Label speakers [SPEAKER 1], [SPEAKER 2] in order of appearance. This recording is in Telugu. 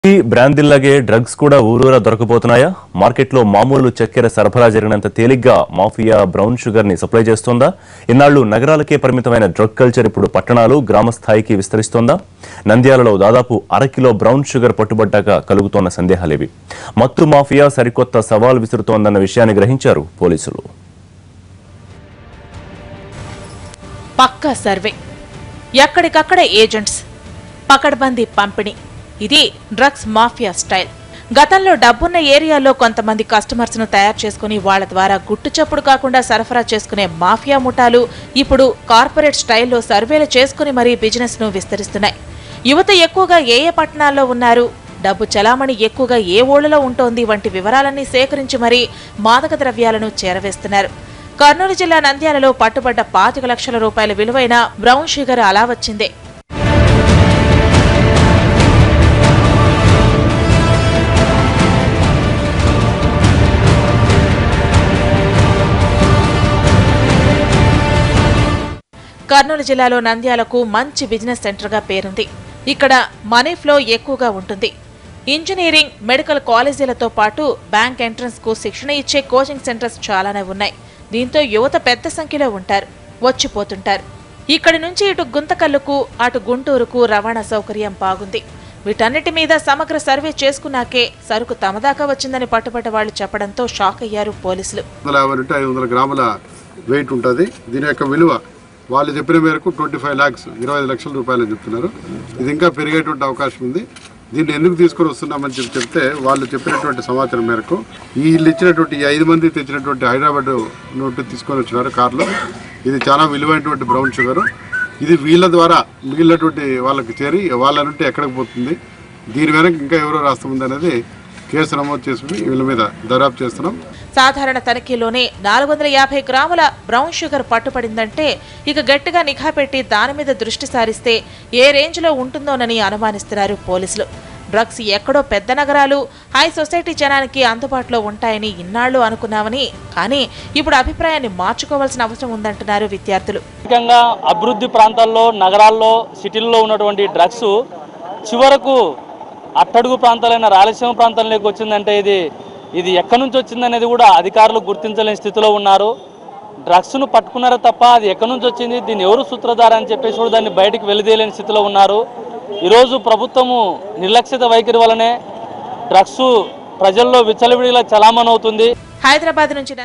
[SPEAKER 1] బ్రాందిల్లాగే డ్రగ్స్ కూడా ఊరూరా దొరకబోతున్నాయా? మార్కెట్లో మామూలు చక్కెర సరఫరా జరిగినంత తేలిగ్గా మాఫియా బ్రౌన్ షుగర్ ని సప్లై చేస్తోందా? ఇన్నాళ్లు నగరాలకే పరిమితమైన డ్రగ్ కల్చర్ ఇప్పుడు పట్టణాలు, గ్రామ స్థాయికి విస్తరిస్తోందా? నంద్యాలలో దాదాపు అరకిలో బ్రౌన్ షుగర్ పట్టుబడ్డాక కలుగుతోన్న సందేహాలేవి. మత్తు మాఫియా సరికొత్త సవాల్ విసురుతోందన్న విషయాన్ని గ్రహించారు పోలీసులు.
[SPEAKER 2] పక్కా సర్వే, ఎక్కడికక్కడే ఏజెంట్స్, పకడ్బందీ పంపిణీ. ఇది డ్రగ్స్ మాఫియా స్టైల్. గతంలో డబ్బున్న ఏరియాలో కొంతమంది కస్టమర్స్ ను తయారు చేసుకుని వాళ్ల ద్వారా గుట్టు చప్పుడు కాకుండా సరఫరా చేసుకునే మాఫియా ముఠాలు ఇప్పుడు కార్పొరేట్ స్టైల్లో సర్వేలు చేసుకుని మరీ బిజినెస్ ను విస్తరిస్తున్నాయి. యువత ఎక్కువగా ఏ పట్టణాల్లో ఉన్నారు, డబ్బు చలామణి ఎక్కువగా ఏ ఊళ్ళలో ఉంటోంది వంటి వివరాలన్నీ సేకరించి మరీ మాదక ద్రవ్యాలను చేరవేస్తున్నారు. కర్నూలు జిల్లా నంద్యాలలో పట్టుబడ్డ 25 లక్షల రూపాయల విలువైన బ్రౌన్ షుగర్ అలా వచ్చిందే. కర్నూలు జిల్లాలో నంద్యాలకు మంచి బిజినెస్ సెంటర్గా పేరుంది. ఇక్కడ మనీ ఫ్లో ఎక్కువగా ఉంటుంది. ఇంజనీరింగ్, మెడికల్ కాలేజీలతో పాటు బ్యాంక్ ఎంట్రన్స్ కు శిక్షణ ఇచ్చే కోచింగ్ సెంటర్స్ చాలానే ఉన్నాయి. దీంతో యువత పెద్ద సంఖ్యలో ఉంటారు, వచ్చిపోతుంటారు. ఇక్కడి నుంచి ఇటు గుంతకల్లుకు, అటు గుంటూరుకు రవాణా సౌకర్యం బాగుంది. వీటన్నిటి మీద సమగ్ర సర్వే చేసుకున్నాకే సరుకు తమదాకా వచ్చిందని పట్టుబడ్డ వాళ్లు చెప్పడంతో షాక్ అయ్యారు పోలీసులు.
[SPEAKER 3] 500 గ్రాముల వెయిట్ ఉంటుంది. దీని యొక్క విలువ వాళ్ళు చెప్పిన మేరకు 25 lakhs 25 లక్షల రూపాయలు చెప్తున్నారు. ఇది ఇంకా పెరిగేటువంటి అవకాశం ఉంది. దీన్ని ఎందుకు తీసుకొని వస్తున్నామని చెప్తే వాళ్ళు చెప్పినటువంటి సమాచారం మేరకు వీళ్ళు ఇచ్చినటువంటి 5 మంది తెచ్చినటువంటి హైదరాబాద్ నోటు తీసుకొని వచ్చినారు కార్లో. ఇది చాలా విలువైనటువంటి బ్రౌన్ షుగర్. ఇది వీళ్ళ ద్వారా మిగిలినటువంటి వాళ్ళకి చేరి వాళ్ళ నుండి ఎక్కడికి పోతుంది, దీని వెనక ఇంకా ఎవరో రాస్తుంది అనేది కేసు నమోదు చేసుకుని వీళ్ళ మీద దర్యాప్తు చేస్తున్నాం.
[SPEAKER 2] సాధారణ తనిఖీలోనే 450 గ్రాముల బ్రౌన్ షుగర్ పట్టుపడిందంటే ఇక గట్టిగా నిఘా పెట్టి దాని మీద దృష్టి సారిస్తే ఏ రేంజ్లో ఉంటుందోనని అనుమానిస్తున్నారు పోలీసులు. డ్రగ్స్ ఎక్కడో పెద్ద నగరాలు, హై సొసైటీ జనానికి అందుబాటులో ఉంటాయని ఇన్నాళ్లు అనుకున్నామని, కానీ ఇప్పుడు అభిప్రాయాన్ని మార్చుకోవాల్సిన అవసరం ఉందంటున్నారు విద్యార్థులు.
[SPEAKER 4] ముఖ్యంగా అభివృద్ధి ప్రాంతాల్లో, నగరాల్లో, సిటీల్లో ఉన్నటువంటి డ్రగ్స్ చివరకు అట్టడుగు ప్రాంతాలైన రాయలసీమ ప్రాంతంలోకి వచ్చిందంటే ఇది ఎక్కడి నుంచి వచ్చిందనేది కూడా అధికారులు గుర్తించలేని స్థితిలో ఉన్నారు. డ్రగ్స్ను పట్టుకున్నారో తప్ప అది ఎక్కడి నుంచి వచ్చింది, దీన్ని ఎవరు సూత్రధార అని చెప్పేసి కూడా దాన్ని బయటికి వెలిదేయలేని స్థితిలో ఉన్నారు. ఈరోజు ప్రభుత్వము నిర్లక్ష్యత వైఖరి వల్లనే డ్రగ్స్ ప్రజల్లో విచ్చలవిడిలా చలామణి అవుతుంది.
[SPEAKER 2] హైదరాబాద్ నుంచి